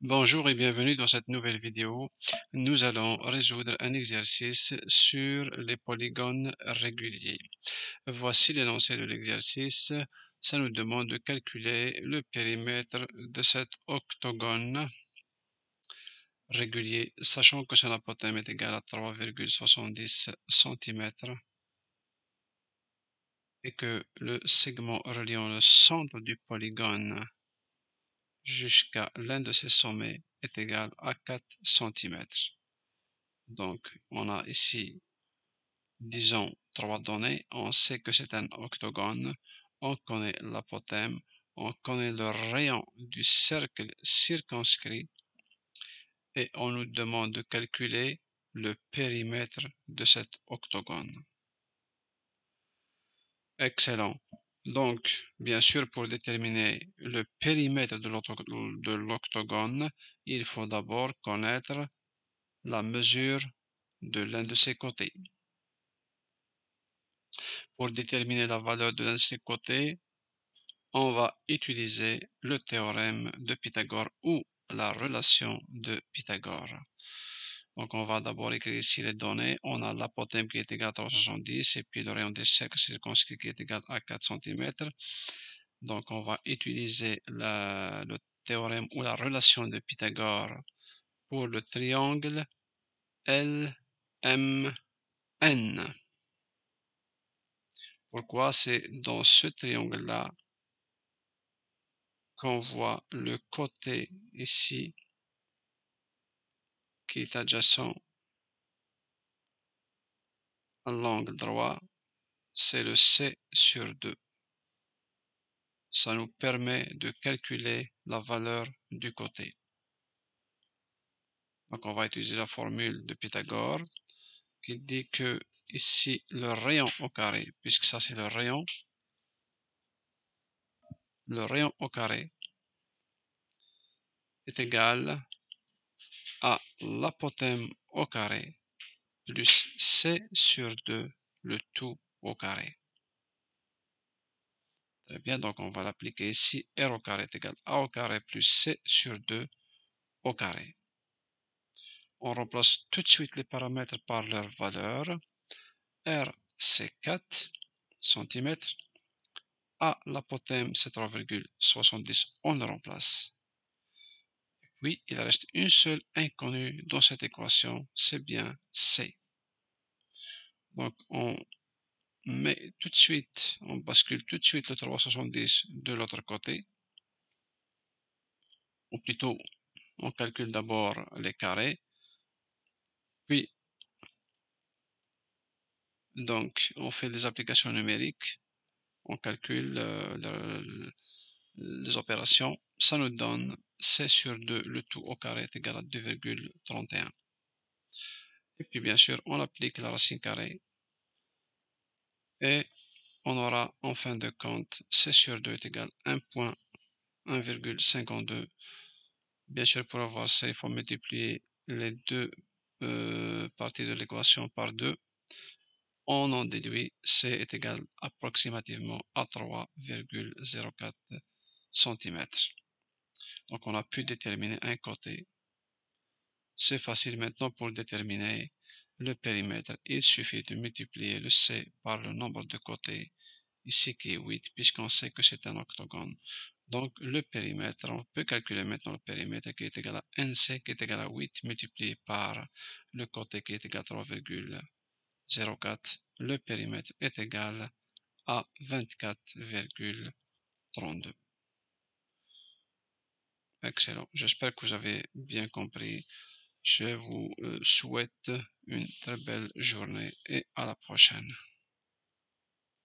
Bonjour et bienvenue dans cette nouvelle vidéo. Nous allons résoudre un exercice sur les polygones réguliers. Voici l'énoncé de l'exercice. Ça nous demande de calculer le périmètre de cet octogone régulier, sachant que son apothème est égal à 3,70 cm et que le segment reliant le centre du polygone jusqu'à l'un de ses sommets est égal à 4 cm. Donc, on a ici, disons, trois données. On sait que c'est un octogone. On connaît l'apothème. On connaît le rayon du cercle circonscrit. Et on nous demande de calculer le périmètre de cet octogone. Excellent. Donc, bien sûr, pour déterminer le périmètre de l'octogone, il faut d'abord connaître la mesure de l'un de ses côtés. Pour déterminer la valeur de l'un de ces côtés, on va utiliser le théorème de Pythagore ou la relation de Pythagore. Donc, on va d'abord écrire ici les données. On a l'apothème qui est égal à 370 et puis le rayon des cercles circonscrits qui est égal à 4 cm. Donc, on va utiliser le théorème ou la relation de Pythagore pour le triangle LMN. Pourquoi? C'est dans ce triangle-là qu'on voit le côté ici qui est adjacent à l'angle droit, c'est le C sur 2. Ça nous permet de calculer la valeur du côté. Donc on va utiliser la formule de Pythagore qui dit que ici le rayon au carré, puisque ça c'est le rayon au carré est égal à l'apothème au carré plus C sur 2, le tout au carré. Très bien, donc on va l'appliquer ici. R au carré est égal à A au carré plus C sur 2 au carré. On remplace tout de suite les paramètres par leur valeur. R, c'est 4 cm. A, l'apothème, c'est 3,70. On le remplace. Puis, il reste une seule inconnue dans cette équation, c'est bien C. Donc, on met tout de suite, on bascule tout de suite le 370 de l'autre côté. Ou plutôt, on calcule d'abord les carrés. Puis, donc, on fait des applications numériques. On calcule les opérations. Ça nous donne C sur 2, le tout au carré est égal à 2,31. Et puis, bien sûr, on applique la racine carrée. Et on aura en fin de compte C sur 2 est égal à 1,52. Bien sûr, pour avoir ça, il faut multiplier les deux parties de l'équation par 2. On en déduit C est égal approximativement à 3,04 cm. Donc, on a pu déterminer un côté. C'est facile maintenant pour déterminer le périmètre. Il suffit de multiplier le C par le nombre de côtés, ici qui est 8, puisqu'on sait que c'est un octogone. Donc, le périmètre, on peut calculer maintenant le périmètre qui est égal à NC qui est égal à 8 multiplié par le côté qui est égal à 3,04. Le périmètre est égal à 24,32. Excellent. J'espère que vous avez bien compris. Je vous souhaite une très belle journée et à la prochaine.